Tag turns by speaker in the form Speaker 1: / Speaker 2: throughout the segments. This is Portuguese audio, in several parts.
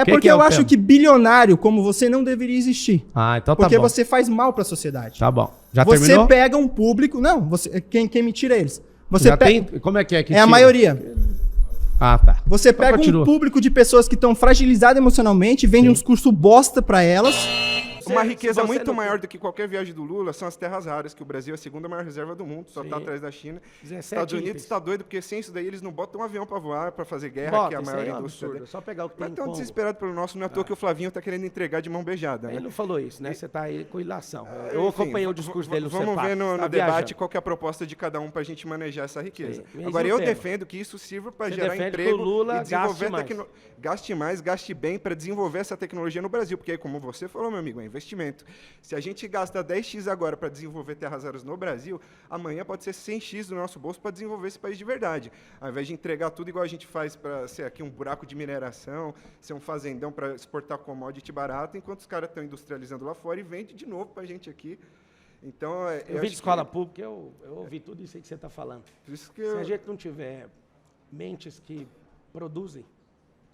Speaker 1: Porque eu acho que bilionário como você não deveria existir.
Speaker 2: Ah, então tá
Speaker 1: porque
Speaker 2: bom.
Speaker 1: você faz mal pra sociedade.
Speaker 2: Tá bom. Já
Speaker 1: você
Speaker 2: terminou?
Speaker 1: pega um público... Não, quem me tira eles? Você
Speaker 2: Já tem? Como é que
Speaker 1: É a maioria.
Speaker 2: Ah, tá.
Speaker 1: Você
Speaker 2: Então
Speaker 1: pega
Speaker 2: continua.
Speaker 1: um público de pessoas que estão fragilizadas emocionalmente, vende uns cursos bosta pra elas.
Speaker 3: Uma riqueza muito maior do que qualquer viagem do Lula são as terras raras, que o Brasil é a segunda maior reserva do mundo, só está atrás da China. Estados Unidos está doido, porque sem isso daí eles não botam um avião para voar, para fazer guerra, que é a maior indústria.
Speaker 4: É só pegar o que tem.
Speaker 3: Mas tão desesperado pelo nosso, não é à toa que o Flavinho está querendo entregar de mão beijada.
Speaker 4: Ele
Speaker 3: né?
Speaker 4: não falou isso, né? Você está aí com ilação. Eu acompanhei o discurso dele no
Speaker 3: Vamos ver no debate qual que é a proposta de cada um para a gente manejar essa riqueza. Agora, eu defendo que isso sirva para gerar emprego
Speaker 4: Lula
Speaker 3: e desenvolver gaste mais, gaste bem para desenvolver essa tecnologia no Brasil, porque, como você falou, meu amigo, é investimento. Se a gente gasta 10x agora para desenvolver terras raras no Brasil, amanhã pode ser 100x do nosso bolso para desenvolver esse país de verdade. Ao invés de entregar tudo igual a gente faz para ser aqui um buraco de mineração, ser um fazendão para exportar commodity barato, enquanto os caras estão industrializando lá fora e vende de novo para a gente aqui. Então,
Speaker 4: eu vi de escola pública, eu ouvi tudo isso aí que você está falando. Se a gente não tiver mentes que produzem,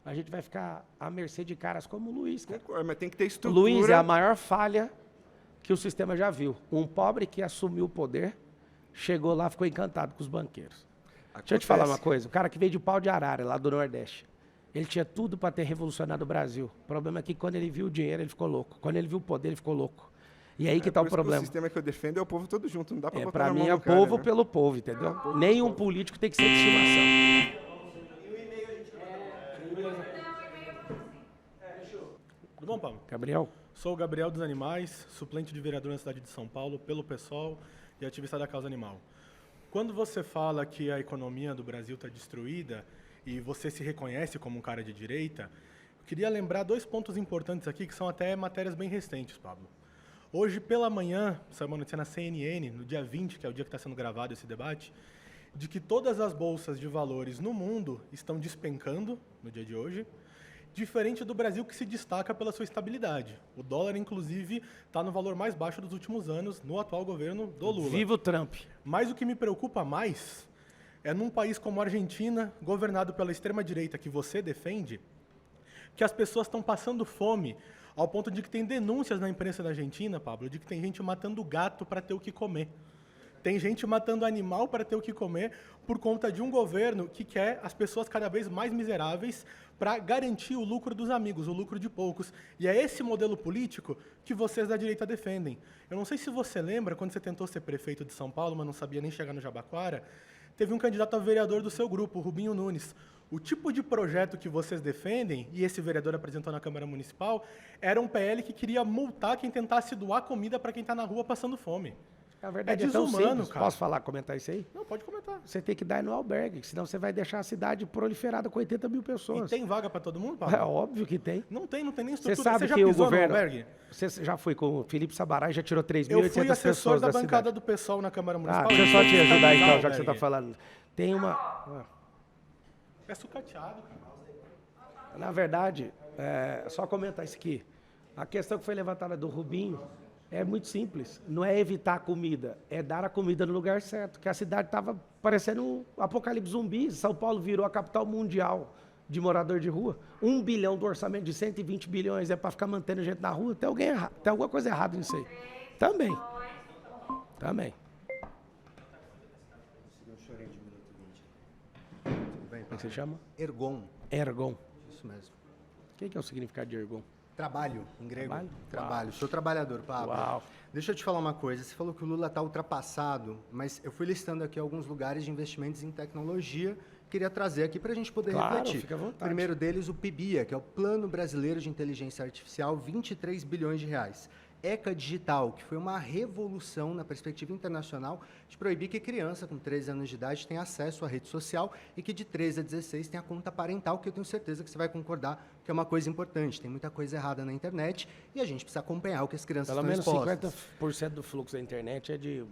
Speaker 4: a gente vai ficar à mercê de caras como o Luiz. Cara.
Speaker 3: Mas tem que ter estrutura.
Speaker 4: O Luiz é a maior falha que o sistema já viu. Um pobre que assumiu o poder, chegou lá, ficou encantado com os banqueiros. Deixa eu te falar uma coisa. O cara que veio de Pau de Arara, lá do Nordeste, ele tinha tudo para ter revolucionado o Brasil. O problema é que quando ele viu o dinheiro, ele ficou louco. Quando ele viu o poder, ele ficou louco. E aí que está o problema.
Speaker 3: O sistema que eu defendo é o povo todo junto, não dá para botar
Speaker 4: na mão
Speaker 3: no
Speaker 4: cara. Para mim é o povo pelo povo, entendeu? Nenhum político tem que ser de estimação.
Speaker 5: Tudo bom, Pablo?
Speaker 4: Gabriel?
Speaker 5: Sou o Gabriel dos Animais, suplente de vereador na cidade de São Paulo, pelo PSOL e ativista da causa animal. Quando você fala que a economia do Brasil está destruída e você se reconhece como um cara de direita, eu queria lembrar 2 pontos importantes aqui, que são até matérias bem recentes, Pablo. Hoje, pela manhã, saiu uma notícia na CNN, no dia 20, que é o dia que está sendo gravado esse debate, de que todas as bolsas de valores no mundo estão despencando no dia de hoje, diferente do Brasil, que se destaca pela sua estabilidade. O dólar, inclusive, está no valor mais baixo dos últimos anos, no atual governo do Lula.
Speaker 4: Viva o Trump!
Speaker 5: Mas o que me preocupa mais é num país como a Argentina, governado pela extrema-direita que você defende, que as pessoas estão passando fome, ao ponto de que tem denúncias na imprensa da Argentina, Pablo, de que tem gente matando gato para ter o que comer. Tem gente matando animal para ter o que comer por conta de um governo que quer as pessoas cada vez mais miseráveis para garantir o lucro dos amigos, o lucro de poucos. E é esse modelo político que vocês da direita defendem. Eu não sei se você lembra, quando você tentou ser prefeito de São Paulo, mas não sabia nem chegar no Jabaquara, teve um candidato a vereador do seu grupo, o Rubinho Nunes. O tipo de projeto que vocês defendem, e esse vereador apresentou na Câmara Municipal, era um PL que queria multar quem tentasse doar comida para quem está na rua passando fome.
Speaker 4: A verdade
Speaker 5: é desumano,
Speaker 4: cara. Posso falar, comentar isso aí?
Speaker 5: Não, pode comentar.
Speaker 4: Você tem que dar no albergue, senão você vai deixar a cidade proliferada com 80 mil pessoas.
Speaker 5: E tem vaga para todo mundo, Paulo?
Speaker 4: É óbvio que tem.
Speaker 5: Não tem nem estrutura.
Speaker 4: Você sabe
Speaker 5: já
Speaker 4: que o
Speaker 5: pisou
Speaker 4: governo...
Speaker 5: no albergue?
Speaker 4: Você já foi com o Felipe Sabará e já tirou 3.800 pessoas
Speaker 5: Eu fui assessor da bancada
Speaker 4: cidade.
Speaker 5: do PSOL na Câmara Municipal.
Speaker 4: Deixa eu só te ajudar então, já que você está falando. Tem uma...
Speaker 5: É sucateado, cara.
Speaker 4: Na verdade, só comentar isso aqui. A questão que foi levantada do Rubinho é muito simples. Não é evitar a comida, é dar a comida no lugar certo. Que a cidade estava parecendo um apocalipse zumbi. São Paulo virou a capital mundial de morador de rua. 1 bilhão do orçamento de 120 bilhões é para ficar mantendo gente na rua. Tem alguma coisa errada nisso aí. Também.
Speaker 6: Como é que
Speaker 4: você chama?
Speaker 6: Ergon.
Speaker 4: Ergon.
Speaker 6: Isso mesmo.
Speaker 4: O que é o significado de ergon?
Speaker 6: Trabalho, em grego.
Speaker 4: Trabalho.
Speaker 6: Sou trabalhador, Pablo.
Speaker 4: Uau.
Speaker 6: Deixa eu te falar uma coisa. Você falou que o Lula está ultrapassado, mas eu fui listando aqui alguns lugares de investimentos em tecnologia. Queria trazer aqui para a gente poder refletir.
Speaker 4: Fica à vontade.
Speaker 6: O primeiro deles, o PIBIA, que é o Plano Brasileiro de Inteligência Artificial, 23 bilhões de reais. ECA Digital, que foi uma revolução na perspectiva internacional de proibir que criança com 13 anos de idade tenha acesso à rede social e que de 13 a 16 tenha conta parental, que eu tenho certeza que você vai concordar que é uma coisa importante. Tem muita coisa errada na internet e a gente precisa acompanhar o que as crianças estão expostas.
Speaker 4: Pelo menos 50% do fluxo da internet é de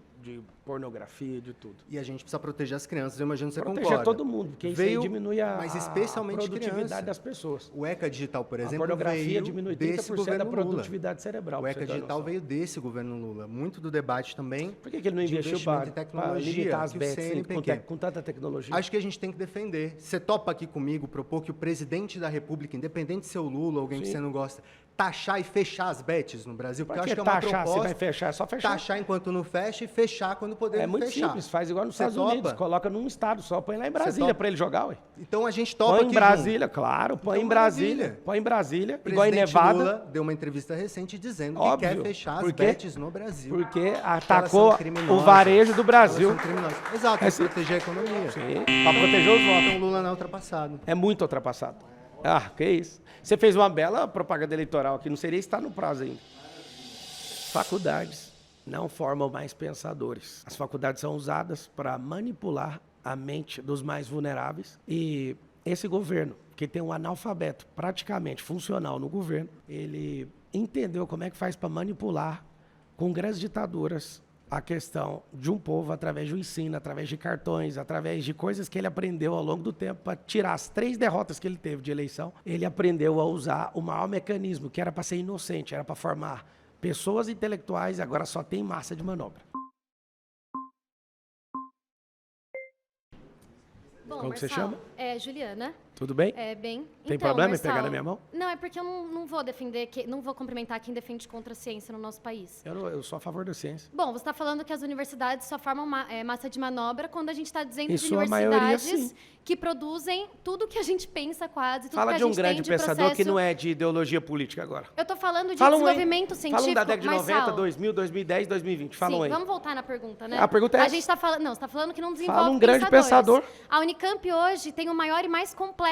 Speaker 4: pornografia, de tudo.
Speaker 6: E a gente precisa proteger as crianças, eu imagino que você concorda.
Speaker 4: Proteger todo mundo, porque isso aí diminui
Speaker 6: mas especialmente
Speaker 4: a produtividade
Speaker 6: criança.
Speaker 4: das pessoas.
Speaker 6: O ECA Digital, por exemplo,
Speaker 4: a pornografia
Speaker 6: veio
Speaker 4: diminui
Speaker 6: desse
Speaker 4: 30%
Speaker 6: governo
Speaker 4: da produtividade cerebral.
Speaker 6: O ECA Digital veio desse governo Lula. Muito do debate também.
Speaker 4: Por que ele não investiu para limitar as bets com tanta tecnologia?
Speaker 6: Acho que a gente tem que defender. Você topa aqui comigo propor que o presidente da República, independente independente de ser o Lula ou alguém que você não gosta, taxar e fechar as bets no Brasil? Porque
Speaker 4: Pra
Speaker 6: eu
Speaker 4: que
Speaker 6: acho que é uma
Speaker 4: taxar?
Speaker 6: proposta.
Speaker 4: Você vai fechar, é só fechar.
Speaker 6: Taxar enquanto não fecha e fechar quando poder
Speaker 4: É muito
Speaker 6: fechar.
Speaker 4: simples, faz igual nos
Speaker 6: Você
Speaker 4: Estados Unidos,
Speaker 6: topa?
Speaker 4: coloca num estado só, põe lá em Brasília
Speaker 6: topa?
Speaker 4: pra ele jogar, ué.
Speaker 6: Então a gente topa
Speaker 4: Põe em
Speaker 6: aqui
Speaker 4: Brasília, claro, põe
Speaker 6: Então,
Speaker 4: em Brasília,
Speaker 6: maravilha.
Speaker 4: põe em Brasília,
Speaker 6: junto. O
Speaker 4: igual em
Speaker 6: presidente
Speaker 4: Nevada,
Speaker 6: Lula deu uma entrevista recente dizendo
Speaker 4: Óbvio.
Speaker 6: que quer fechar as
Speaker 4: Por quê?
Speaker 6: bets no Brasil.
Speaker 4: porque
Speaker 6: Elas
Speaker 4: atacou
Speaker 6: são criminosas.
Speaker 4: o varejo do Brasil.
Speaker 6: Elas são criminosas. Exato,
Speaker 4: É
Speaker 6: para
Speaker 4: sim.
Speaker 6: proteger a economia.
Speaker 4: Sim, pra proteger os votos.
Speaker 6: Então o Lula não é ultrapassado.
Speaker 4: É muito ultrapassado. Ah, que isso. Você fez uma bela propaganda eleitoral aqui, não seria estar no prazo ainda. Faculdades não formam mais pensadores. As faculdades são usadas para manipular a mente dos mais vulneráveis. E esse governo, que tem um analfabeto praticamente funcional no governo, ele entendeu como é que faz para manipular com grandes ditaduras a questão de um povo através do ensino, através de cartões, através de coisas que ele aprendeu ao longo do tempo para tirar as 3 derrotas que ele teve de eleição. Ele aprendeu a usar o maior mecanismo, que era para ser inocente, era para formar pessoas intelectuais, agora só tem massa de manobra.
Speaker 7: Bom,
Speaker 4: Como que você
Speaker 7: Marçal,
Speaker 4: chama?
Speaker 7: É Juliana.
Speaker 4: Tudo bem?
Speaker 7: É bem.
Speaker 4: Tem
Speaker 7: Então,
Speaker 4: problema em
Speaker 7: Marçal,
Speaker 4: pegar na minha mão?
Speaker 7: Não, é porque eu não vou defender, não vou cumprimentar quem defende contra a ciência no nosso país.
Speaker 4: Eu sou a favor da ciência.
Speaker 7: Bom, você está falando que as universidades só formam massa de manobra quando a gente está dizendo
Speaker 4: Em
Speaker 7: de
Speaker 4: sua maioria,
Speaker 7: universidades
Speaker 4: sim.
Speaker 7: que produzem tudo que a gente pensa quase, tudo
Speaker 4: Fala
Speaker 7: que a
Speaker 4: de um
Speaker 7: gente
Speaker 4: grande
Speaker 7: tem de
Speaker 4: pensador
Speaker 7: processo.
Speaker 4: que não é de ideologia política agora.
Speaker 7: Eu estou falando de
Speaker 4: Fala um aí.
Speaker 7: desenvolvimento científico,
Speaker 4: Fala um da década de 90,
Speaker 7: Marçal.
Speaker 4: 2000, 2010, 2020. Fala um
Speaker 7: Sim,
Speaker 4: aí.
Speaker 7: vamos voltar na pergunta, né?
Speaker 4: A pergunta é
Speaker 7: A
Speaker 4: essa.
Speaker 7: gente está falando, não, você está falando que não desenvolve
Speaker 4: Fala um grande
Speaker 7: pensadores.
Speaker 4: pensador.
Speaker 7: A Unicamp hoje tem o maior e mais complexo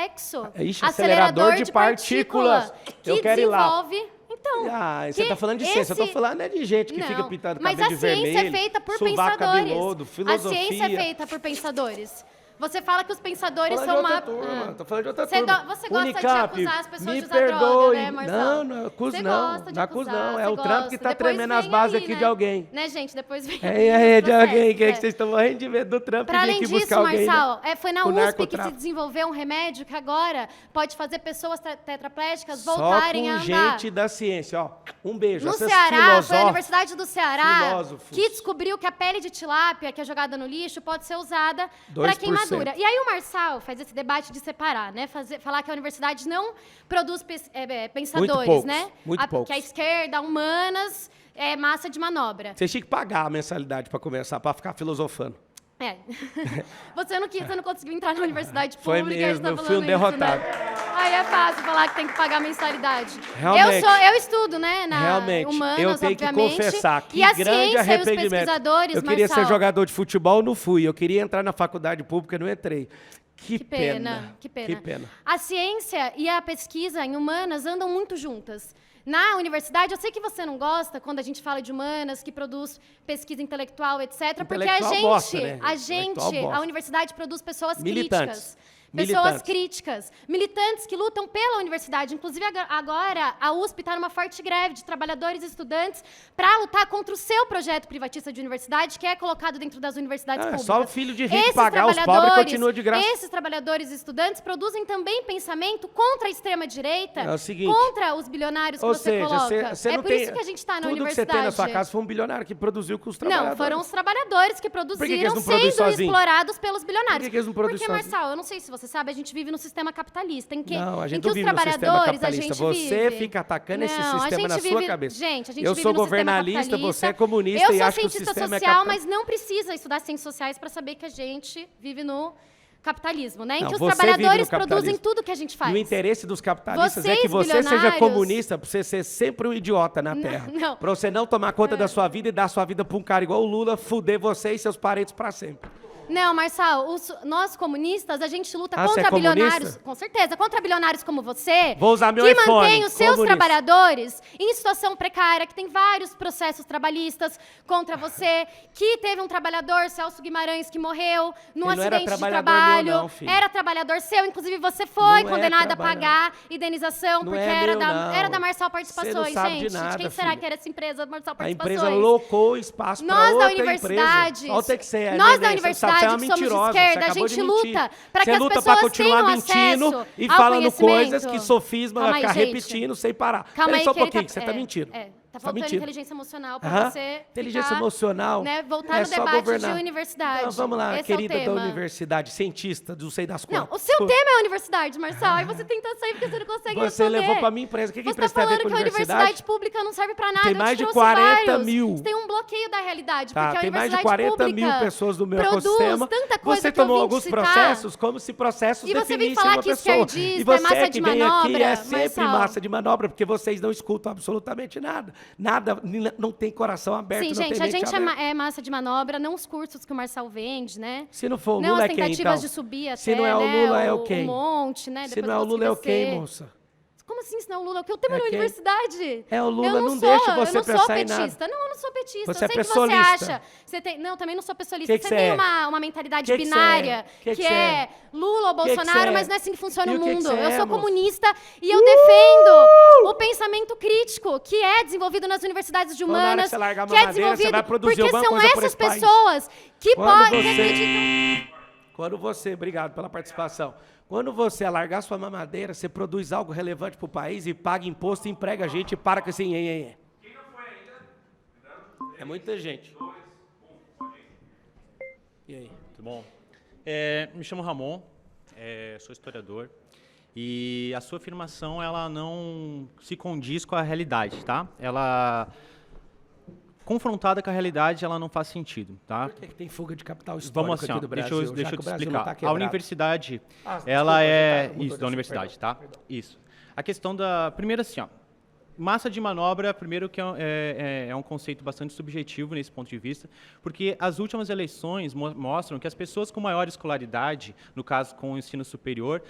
Speaker 4: Ixi, acelerador de partículas.
Speaker 7: que
Speaker 4: Eu quero ir lá.
Speaker 7: desenvolve. Então,
Speaker 4: Ah, você
Speaker 7: que
Speaker 4: tá falando de ciência, eu tô
Speaker 7: esse-
Speaker 4: falando é de gente que fica
Speaker 7: Não,
Speaker 4: pintando
Speaker 7: mas
Speaker 4: cabelo
Speaker 7: a
Speaker 4: de
Speaker 7: ciência
Speaker 4: vermelho.
Speaker 7: é feita por
Speaker 4: sovaco
Speaker 7: pensadores.
Speaker 4: cabeludo,
Speaker 7: A
Speaker 4: filosofia.
Speaker 7: ciência é feita por pensadores. Você fala que os pensadores
Speaker 4: Falando de
Speaker 7: são
Speaker 4: outra
Speaker 7: uma...
Speaker 4: turma, tô falando de outra
Speaker 7: Você
Speaker 4: turma.
Speaker 7: você gosta
Speaker 4: Unicamp,
Speaker 7: de acusar as pessoas
Speaker 4: me
Speaker 7: de usar droga,
Speaker 4: perdoe.
Speaker 7: né, Marcelo?
Speaker 4: Não, acuso
Speaker 7: Você
Speaker 4: não.
Speaker 7: gosta de
Speaker 4: Não acuso
Speaker 7: acusar,
Speaker 4: não. É
Speaker 7: você
Speaker 4: o Trump que
Speaker 7: gosta.
Speaker 4: tá
Speaker 7: Depois
Speaker 4: tremendo as
Speaker 7: vem
Speaker 4: bases
Speaker 7: aí,
Speaker 4: aqui
Speaker 7: né?
Speaker 4: de alguém.
Speaker 7: Né, gente? Depois vem
Speaker 4: É
Speaker 7: os
Speaker 4: de alguém.
Speaker 7: processos,
Speaker 4: Que é
Speaker 7: né?
Speaker 4: que vocês estão morrendo de medo do Trump
Speaker 7: Para
Speaker 4: vir
Speaker 7: além
Speaker 4: aqui
Speaker 7: disso,
Speaker 4: buscar alguém,
Speaker 7: Marçal,
Speaker 4: né?
Speaker 7: foi na
Speaker 4: Com
Speaker 7: USP que se
Speaker 4: narcotráfico.
Speaker 7: desenvolveu um remédio que agora pode fazer pessoas tetraplégicas
Speaker 4: Só
Speaker 7: voltarem
Speaker 4: com
Speaker 7: a andar.
Speaker 4: gente da ciência, ó. Um beijo.
Speaker 7: No
Speaker 4: Essas
Speaker 7: Ceará, foi a
Speaker 4: filosóficas-
Speaker 7: Universidade do Ceará
Speaker 4: filósofos.
Speaker 7: que descobriu que a pele de tilápia, que é jogada no lixo, pode ser usada
Speaker 4: 2%.
Speaker 7: para queimadura. E aí o Marçal faz esse debate de separar, né? Falar que a universidade não produz pensadores,
Speaker 4: poucos,
Speaker 7: né?
Speaker 4: muito poucos.
Speaker 7: Que a esquerda, humanas, é massa de manobra.
Speaker 4: Você tinha que pagar a mensalidade pra começar, pra ficar filosofando.
Speaker 7: É. Você não conseguiu entrar na universidade
Speaker 4: Foi
Speaker 7: pública.
Speaker 4: mesmo,
Speaker 7: você tá
Speaker 4: eu fui um
Speaker 7: falando isso,
Speaker 4: derrotado.
Speaker 7: Né? Aí é fácil falar que tem que pagar mensalidade.
Speaker 4: Realmente.
Speaker 7: Eu estudo, né, na
Speaker 4: Realmente,
Speaker 7: humanas,
Speaker 4: eu tenho que
Speaker 7: obviamente,
Speaker 4: confessar que
Speaker 7: e a
Speaker 4: grande
Speaker 7: ciência e os
Speaker 4: arrependimento.
Speaker 7: pesquisadores,
Speaker 4: Eu queria
Speaker 7: Marçal,
Speaker 4: ser jogador de futebol, não fui. Eu queria entrar na faculdade pública, não entrei. Que pena.
Speaker 7: Que pena.
Speaker 4: Que pena.
Speaker 7: A ciência e a pesquisa em humanas andam muito juntas. Na universidade, eu sei que você não gosta quando a gente fala de humanas, que produz pesquisa intelectual, etc. Porque a
Speaker 4: Intelectual
Speaker 7: gente,
Speaker 4: bosta, né? Intelectual
Speaker 7: a
Speaker 4: bosta.
Speaker 7: universidade produz pessoas
Speaker 4: Militantes.
Speaker 7: críticas. Pessoas
Speaker 4: Militantes.
Speaker 7: críticas, militantes que lutam pela universidade. Inclusive, agora, a USP está numa forte greve de trabalhadores e estudantes para lutar contra o seu projeto privatista de universidade, que é colocado dentro das universidades
Speaker 4: É
Speaker 7: públicas.
Speaker 4: só o filho de rico
Speaker 7: Esses
Speaker 4: pagar, os pobres
Speaker 7: trabalhadores-
Speaker 4: continuam de graça.
Speaker 7: Esses trabalhadores e estudantes produzem também pensamento contra a extrema-direita,
Speaker 4: É o seguinte,
Speaker 7: contra os bilionários que
Speaker 4: Ou
Speaker 7: você
Speaker 4: seja,
Speaker 7: coloca.
Speaker 4: você
Speaker 7: É
Speaker 4: não
Speaker 7: por
Speaker 4: tem...
Speaker 7: isso que a gente está na
Speaker 4: Tudo que
Speaker 7: universidade.
Speaker 4: você tem na sua casa foi um bilionário que produziu com os trabalhadores.
Speaker 7: Não, foram os trabalhadores que
Speaker 4: Por que eles
Speaker 7: produziram
Speaker 4: não produzem
Speaker 7: sendo
Speaker 4: sozinho?
Speaker 7: explorados pelos bilionários.
Speaker 4: Por que eles não produzem
Speaker 7: Porque,
Speaker 4: sozinho?
Speaker 7: Marçal, eu não sei se você sabe, a gente vive no sistema capitalista, em que,
Speaker 4: Não, a
Speaker 7: em
Speaker 4: gente
Speaker 7: que
Speaker 4: não
Speaker 7: os
Speaker 4: vive no sistema
Speaker 7: trabalhadores, a
Speaker 4: capitalista.
Speaker 7: gente
Speaker 4: Você
Speaker 7: vive...
Speaker 4: fica atacando esse
Speaker 7: Não, a
Speaker 4: sistema
Speaker 7: gente
Speaker 4: na sua
Speaker 7: vive-
Speaker 4: cabeça.
Speaker 7: Gente, a gente
Speaker 4: Eu
Speaker 7: vive
Speaker 4: sou
Speaker 7: no sistema
Speaker 4: governalista,
Speaker 7: capitalista.
Speaker 4: você é comunista
Speaker 7: eu
Speaker 4: e
Speaker 7: sou
Speaker 4: acho que o
Speaker 7: cientista
Speaker 4: sistema é
Speaker 7: social,
Speaker 4: capitalista.
Speaker 7: mas não precisa estudar ciências sociais para saber que a gente vive no capitalismo, né? Em
Speaker 4: Não,
Speaker 7: que os
Speaker 4: você vive no
Speaker 7: trabalhadores
Speaker 4: capitalismo.
Speaker 7: produzem tudo que a gente faz.
Speaker 4: E o interesse dos capitalistas é
Speaker 7: Vocês,
Speaker 4: que você seja
Speaker 7: bilionários-
Speaker 4: comunista, pra você ser sempre um idiota na Terra.
Speaker 7: não.
Speaker 4: Pra você não tomar conta da sua vida e dar sua vida pra um cara igual o Lula, fuder você e seus parentes pra sempre.
Speaker 7: Não, Marçal, nós comunistas, a gente luta
Speaker 4: Ah, você é
Speaker 7: contra bilionários,
Speaker 4: comunista?
Speaker 7: com certeza, contra bilionários como você,
Speaker 4: Vou usar meu
Speaker 7: que
Speaker 4: iPhone,
Speaker 7: mantém os seus
Speaker 4: comunista.
Speaker 7: trabalhadores em situação precária, que tem vários processos trabalhistas contra você, que teve um trabalhador, Celso Guimarães, que morreu num
Speaker 4: Ele não era
Speaker 7: acidente de
Speaker 4: trabalhador
Speaker 7: trabalho.
Speaker 4: meu, não, filho.
Speaker 7: Era trabalhador seu, inclusive você foi
Speaker 4: Não é
Speaker 7: condenado a
Speaker 4: trabalhador.
Speaker 7: pagar indenização,
Speaker 4: Não
Speaker 7: porque
Speaker 4: é
Speaker 7: era,
Speaker 4: meu, não.
Speaker 7: era da Marçal
Speaker 4: Você
Speaker 7: Participações,
Speaker 4: não sabe de
Speaker 7: gente.
Speaker 4: nada,
Speaker 7: Quem será
Speaker 4: filha.
Speaker 7: que era essa empresa, Marçal
Speaker 4: A
Speaker 7: Participações?
Speaker 4: empresa locou o espaço pra
Speaker 7: Nós da
Speaker 4: outra
Speaker 7: universidade,
Speaker 4: empresa. Olha o que você é,
Speaker 7: nós
Speaker 4: neném,
Speaker 7: da
Speaker 4: você
Speaker 7: universidade
Speaker 4: é uma
Speaker 7: que somos de
Speaker 4: mentirosa, você
Speaker 7: esquerda, a
Speaker 4: acabou de
Speaker 7: gente
Speaker 4: mentir.
Speaker 7: luta para que
Speaker 4: Você
Speaker 7: as
Speaker 4: luta
Speaker 7: pessoas
Speaker 4: pra continuar
Speaker 7: tenham
Speaker 4: mentindo
Speaker 7: acesso
Speaker 4: e
Speaker 7: ao
Speaker 4: falando
Speaker 7: conhecimento.
Speaker 4: coisas que sofisma
Speaker 7: Calma
Speaker 4: vai
Speaker 7: aí,
Speaker 4: ficar
Speaker 7: gente.
Speaker 4: repetindo sem parar.
Speaker 7: Calma
Speaker 4: Peraí
Speaker 7: aí
Speaker 4: só um
Speaker 7: que ele
Speaker 4: pouquinho, que você tá mentindo.
Speaker 7: tá Tá faltando
Speaker 4: mentindo.
Speaker 7: inteligência emocional pra
Speaker 4: Aham.
Speaker 7: você
Speaker 4: Inteligência
Speaker 7: ficar,
Speaker 4: voltar
Speaker 7: né, voltar no
Speaker 4: só
Speaker 7: debate
Speaker 4: governar.
Speaker 7: de universidade.
Speaker 4: Então, vamos lá,
Speaker 7: Esse é o
Speaker 4: querida da
Speaker 7: tema.
Speaker 4: universidade, cientista, não sei das
Speaker 7: Não,
Speaker 4: quantas.
Speaker 7: o seu tema é a universidade, Marçal. Aí você tenta sair porque você não consegue
Speaker 4: Você
Speaker 7: responder.
Speaker 4: levou pra minha empresa. O que
Speaker 7: Você tá
Speaker 4: empresa tem a ver
Speaker 7: falando
Speaker 4: com
Speaker 7: que a
Speaker 4: universidade?
Speaker 7: universidade pública não serve pra nada.
Speaker 4: Tem
Speaker 7: Eu
Speaker 4: mais
Speaker 7: te
Speaker 4: de
Speaker 7: trouxe
Speaker 4: 40
Speaker 7: vários.
Speaker 4: mil.
Speaker 7: Você tem um bloqueio da realidade,
Speaker 4: Tá,
Speaker 7: porque a
Speaker 4: tem mais de
Speaker 7: universidade
Speaker 4: 40
Speaker 7: pública
Speaker 4: mil pessoas do meu
Speaker 7: produz
Speaker 4: ecossistema.
Speaker 7: tanta coisa
Speaker 4: Você
Speaker 7: que eu
Speaker 4: tomou
Speaker 7: vim
Speaker 4: alguns
Speaker 7: te citar.
Speaker 4: processos como se processos
Speaker 7: E você vem
Speaker 4: definissem
Speaker 7: falar
Speaker 4: uma
Speaker 7: que
Speaker 4: pessoa.
Speaker 7: esquerdista
Speaker 4: E você
Speaker 7: é massa
Speaker 4: que
Speaker 7: de
Speaker 4: vem aqui
Speaker 7: manobra,
Speaker 4: é sempre
Speaker 7: Marçal.
Speaker 4: massa de manobra, porque vocês não escutam absolutamente nada. Nada, não tem coração aberto,
Speaker 7: Sim,
Speaker 4: não
Speaker 7: gente,
Speaker 4: tem
Speaker 7: a
Speaker 4: mente
Speaker 7: gente
Speaker 4: aberta.
Speaker 7: é massa de manobra, não os cursos que o Marçal vende, né?
Speaker 4: Se não for o
Speaker 7: Não
Speaker 4: Lula,
Speaker 7: as
Speaker 4: é quem,
Speaker 7: tentativas
Speaker 4: então?
Speaker 7: de subir até,
Speaker 4: Se não é o
Speaker 7: né,
Speaker 4: Lula, é o quem?
Speaker 7: um monte, né?
Speaker 4: Se
Speaker 7: Depois
Speaker 4: não é o
Speaker 7: eu
Speaker 4: Lula, é o
Speaker 7: consegui
Speaker 4: quem,
Speaker 7: descer.
Speaker 4: moça?
Speaker 7: Como assim, se não é o Lula? Porque o tema é
Speaker 4: quem?
Speaker 7: universidade.
Speaker 4: É o Lula,
Speaker 7: Eu
Speaker 4: não
Speaker 7: sou,
Speaker 4: deixa
Speaker 7: eu
Speaker 4: você
Speaker 7: não sou
Speaker 4: pensar em nada.
Speaker 7: petista. Não, eu não sou petista.
Speaker 4: Você
Speaker 7: eu
Speaker 4: é
Speaker 7: sei que você
Speaker 4: pessoalista.
Speaker 7: acha. Você tem, não, também não sou pessoalista.
Speaker 4: Que
Speaker 7: você
Speaker 4: você
Speaker 7: tem
Speaker 4: é?
Speaker 7: uma mentalidade
Speaker 4: Que você
Speaker 7: binária,
Speaker 4: é? Que
Speaker 7: que
Speaker 4: você
Speaker 7: é
Speaker 4: é?
Speaker 7: Lula ou
Speaker 4: Que você
Speaker 7: Bolsonaro,
Speaker 4: é?
Speaker 7: mas não é assim que funciona
Speaker 4: E
Speaker 7: o
Speaker 4: o que
Speaker 7: mundo.
Speaker 4: você
Speaker 7: Eu
Speaker 4: é,
Speaker 7: sou
Speaker 4: moça?
Speaker 7: comunista e eu defendo o pensamento crítico, que é desenvolvido nas universidades de
Speaker 4: Quando na hora
Speaker 7: humanas,
Speaker 4: que você largar a
Speaker 7: que é
Speaker 4: mamadeira, você
Speaker 7: desenvolvido
Speaker 4: vai produzir
Speaker 7: porque
Speaker 4: alguma
Speaker 7: são
Speaker 4: coisa por
Speaker 7: essas
Speaker 4: esse país.
Speaker 7: pessoas que
Speaker 4: Quando
Speaker 7: podem
Speaker 4: você-
Speaker 7: acreditar.
Speaker 4: Quando você, obrigado pela participação. Quando você alargar sua mamadeira, você produz algo relevante para o país e paga imposto, emprega a gente e para com esse nhenhenhé. É muita gente. E aí?
Speaker 8: Tudo bom? Me chamo Ramon, sou historiador, e a sua afirmação ela não se condiz com a realidade, tá? Ela, confrontada com a realidade, ela não faz sentido, tá?
Speaker 4: Por que tem fuga de capital histórico
Speaker 8: Vamos assim, ó,
Speaker 4: aqui do
Speaker 8: deixa
Speaker 4: Brasil?
Speaker 8: eu
Speaker 4: já
Speaker 8: te
Speaker 4: que o Brasil
Speaker 8: explicar.
Speaker 4: não tá
Speaker 8: A
Speaker 4: quebrado?
Speaker 8: universidade,
Speaker 4: Ah,
Speaker 8: ela
Speaker 4: desculpa,
Speaker 8: é...
Speaker 4: já tá, mudou
Speaker 8: Isso,
Speaker 4: de
Speaker 8: da
Speaker 4: assunto,
Speaker 8: universidade,
Speaker 4: perdão,
Speaker 8: tá? Isso. A questão da... Primeiro assim, ó. Massa de manobra, primeiro que é um conceito bastante subjetivo nesse ponto de vista, porque as últimas eleições mostram que as pessoas com maior escolaridade, no caso com o ensino superior,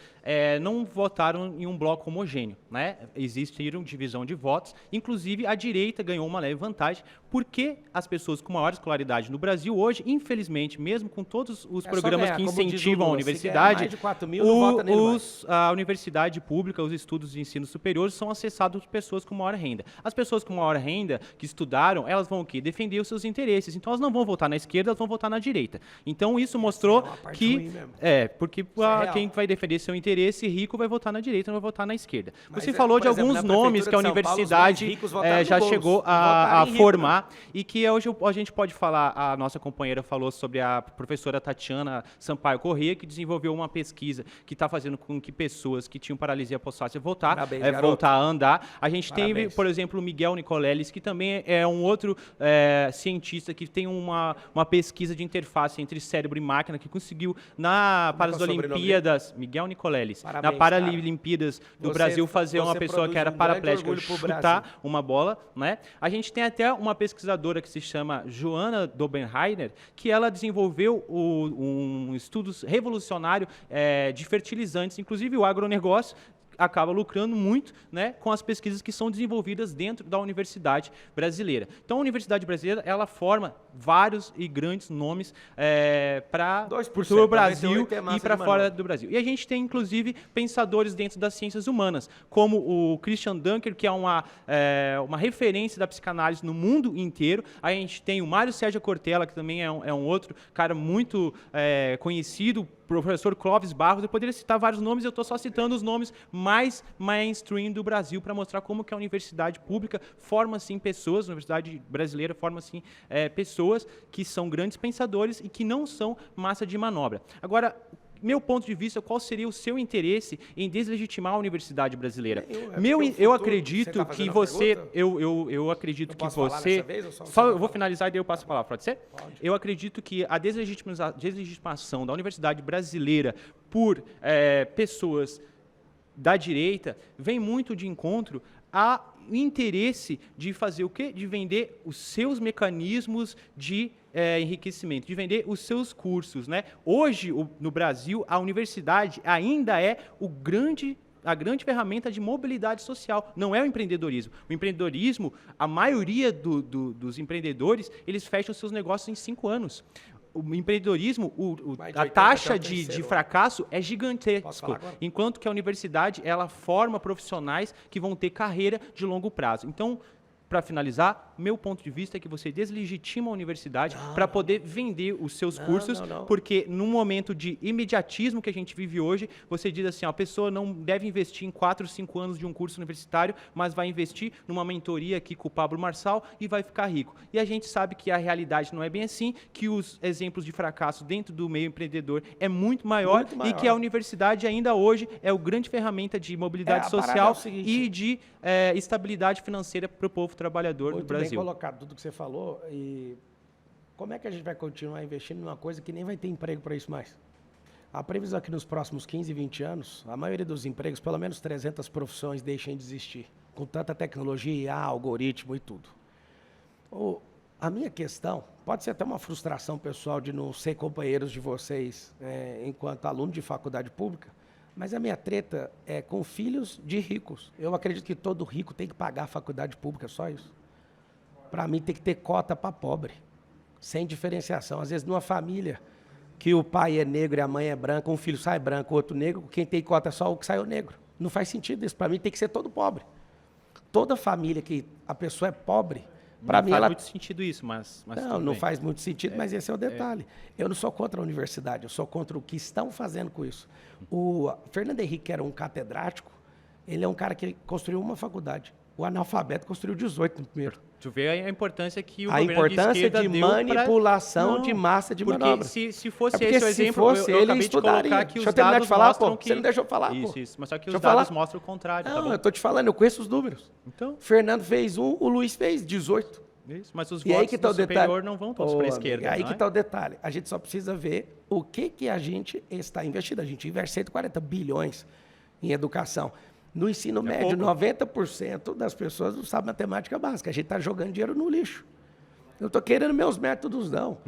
Speaker 8: não votaram em um bloco homogêneo, né? Existiram divisão de votos, inclusive a direita ganhou uma leve vantagem, porque as pessoas com maior escolaridade no Brasil hoje, infelizmente, mesmo com todos os
Speaker 4: só
Speaker 8: programas
Speaker 4: ganhar,
Speaker 8: que
Speaker 4: como diz o
Speaker 8: incentivam a
Speaker 4: Lula, se
Speaker 8: universidade,
Speaker 4: ganhar mais de 4 mil, não vota nele mais.
Speaker 8: a universidade pública, os estudos de ensino superior são acessados por pessoas com maior renda. As pessoas com maior renda que estudaram, elas vão o quê? Defender os seus interesses. Então elas não vão votar na esquerda, elas vão votar na direita. Então isso mostrou
Speaker 4: é uma parte
Speaker 8: que
Speaker 4: ruim mesmo.
Speaker 8: porque
Speaker 4: real.
Speaker 8: quem vai defender seu interesse rico vai votar na direita, não vai votar na esquerda.
Speaker 4: Mas
Speaker 8: Você falou
Speaker 4: por
Speaker 8: de
Speaker 4: exemplo,
Speaker 8: alguns
Speaker 4: na
Speaker 8: nomes
Speaker 4: Prefeitura
Speaker 8: que a
Speaker 4: de São Paulo, os
Speaker 8: universidade
Speaker 4: mais ricos votaram
Speaker 8: já
Speaker 4: no Boulos,
Speaker 8: chegou
Speaker 4: votaram
Speaker 8: a
Speaker 4: em Hitler.
Speaker 8: formar e que hoje a gente pode falar, a nossa companheira falou sobre a professora Tatiana Sampaio Corrêa, que desenvolveu uma pesquisa que está fazendo com que pessoas que tinham paralisia postátil
Speaker 4: Parabéns, garoto.
Speaker 8: voltar a andar. A gente teve,
Speaker 4: Parabéns.
Speaker 8: por exemplo, o Miguel Nicoleles, que também é um outro cientista que tem uma pesquisa de interface entre cérebro e máquina, que conseguiu para as
Speaker 4: é o sobrenome
Speaker 8: Olimpíadas, Miguel Nicoleles,
Speaker 4: Parabéns,
Speaker 8: na Paralimpíadas do
Speaker 4: Você-
Speaker 8: Brasil, fazer uma
Speaker 4: você
Speaker 8: pessoa que
Speaker 4: produz
Speaker 8: era
Speaker 4: um grande
Speaker 8: paraplégica
Speaker 4: orgulho pro
Speaker 8: chutar
Speaker 4: Brasil.
Speaker 8: uma bola, né? A gente tem até uma pesquisadora que se chama Joana Dobenheiner, que ela desenvolveu um estudo revolucionário de fertilizantes, inclusive o agronegócio acaba lucrando muito, né, com as pesquisas que são desenvolvidas dentro da universidade brasileira. Então, a universidade brasileira, ela forma vários e grandes nomes para
Speaker 4: 2%,
Speaker 8: o Brasil
Speaker 4: 98 é massa
Speaker 8: e para
Speaker 4: de
Speaker 8: fora
Speaker 4: manobra.
Speaker 8: do Brasil. E a gente tem, inclusive, pensadores dentro das ciências humanas, como o Christian Dunker, que é uma referência da psicanálise no mundo inteiro. A gente tem o Mário Sérgio Cortella, que também é um outro cara muito conhecido, professor Clóvis Barros. Eu poderia citar vários nomes, eu estou só citando os nomes mais mainstream do Brasil para mostrar como que a universidade pública forma, assim, pessoas, a universidade brasileira forma, assim, pessoas que são grandes pensadores e que não são massa de manobra. Agora, meu ponto de vista, qual seria o seu interesse em deslegitimar a universidade brasileira? Eu acredito que você, eu acredito que
Speaker 4: posso falar
Speaker 8: você,
Speaker 4: dessa vez ou só
Speaker 8: eu vou finalizar e daí eu passo a palavra, pode ser? Pode. Eu acredito que a deslegitimação da universidade brasileira por pessoas da direita vem muito de encontro ao interesse de fazer o quê? De vender os seus mecanismos de enriquecimento, de vender os seus cursos, né? Hoje, no Brasil, a universidade ainda é a grande ferramenta de mobilidade social, não é o empreendedorismo. O empreendedorismo, a maioria dos empreendedores, eles fecham seus negócios em 5 anos. O empreendedorismo, a taxa de fracasso é gigantesco, enquanto que a universidade, ela forma profissionais que vão ter carreira de longo prazo. Então, para finalizar, meu ponto de vista é que você deslegitima a universidade para poder vender os seus cursos, porque num momento de imediatismo que a gente vive hoje, você diz assim, ó, a pessoa não deve investir em 4, 5 anos de um curso universitário, mas vai investir numa mentoria aqui com o Pablo Marçal e vai ficar rico. E a gente sabe que a realidade não é bem assim, que os exemplos de fracasso dentro do meio empreendedor é muito maior, e que a universidade ainda hoje é o grande ferramenta de mobilidade social e de estabilidade financeira para o povo trabalhador do Brasil.
Speaker 4: Muito bem colocado tudo que você falou. E como é que a gente vai continuar investindo numa coisa que nem vai ter emprego para isso mais? A previsão é que nos próximos 15, 20 anos, a maioria dos empregos, pelo menos 300 profissões, deixem de existir, com tanta tecnologia, IA, algoritmo e tudo. A minha questão, pode ser até uma frustração pessoal de não ser companheiros de vocês enquanto aluno de faculdade pública, mas a minha treta é com filhos de ricos. Eu acredito que todo rico tem que pagar a faculdade pública, só isso. Para mim, tem que ter cota para pobre, sem diferenciação. Às vezes, numa família que o pai é negro e a mãe é branca, um filho sai branco, o outro negro, quem tem cota é só o que saiu negro. Não faz sentido isso. Para mim, tem que ser todo pobre. Toda família que a pessoa é pobre, para mim,
Speaker 8: faz muito sentido isso, mas
Speaker 4: não faz muito sentido, mas esse é o detalhe. Eu não sou contra a universidade, eu sou contra o que estão fazendo com isso. O Fernando Henrique, que era um catedrático, ele é um cara que construiu uma faculdade. O analfabeto construiu 18 no primeiro.
Speaker 8: Tu vê a importância que o
Speaker 4: a
Speaker 8: governo
Speaker 4: importância
Speaker 8: de esquerda
Speaker 4: de
Speaker 8: deu
Speaker 4: manipulação de massa de manobra.
Speaker 8: Porque se fosse
Speaker 4: porque
Speaker 8: esse o
Speaker 4: se
Speaker 8: exemplo,
Speaker 4: fosse,
Speaker 8: eu
Speaker 4: ele
Speaker 8: acabei de colocar que
Speaker 4: Deixa
Speaker 8: os
Speaker 4: eu terminar
Speaker 8: dados
Speaker 4: de falar,
Speaker 8: mostram
Speaker 4: pô.
Speaker 8: que...
Speaker 4: Você não deixou eu falar,
Speaker 8: isso,
Speaker 4: pô.
Speaker 8: Isso, mas só que
Speaker 4: Deixa
Speaker 8: os
Speaker 4: eu
Speaker 8: dados
Speaker 4: falar.
Speaker 8: mostram o contrário,
Speaker 4: Não,
Speaker 8: tá bom?
Speaker 4: eu tô te falando, eu conheço os números.
Speaker 8: Então,
Speaker 4: Fernando fez 1, o Luiz fez 18.
Speaker 8: isso, mas os
Speaker 4: E aí
Speaker 8: votos
Speaker 4: que tá
Speaker 8: do
Speaker 4: o detalhe.
Speaker 8: superior não vão todos para a esquerda,
Speaker 4: Aí
Speaker 8: não
Speaker 4: que
Speaker 8: é?
Speaker 4: está o detalhe. A gente só precisa ver o que a gente está investindo. A gente investe 140 bilhões em educação. No ensino médio, 90% das pessoas não sabem matemática básica. A gente está jogando dinheiro no lixo. Eu estou querendo meus métodos, não.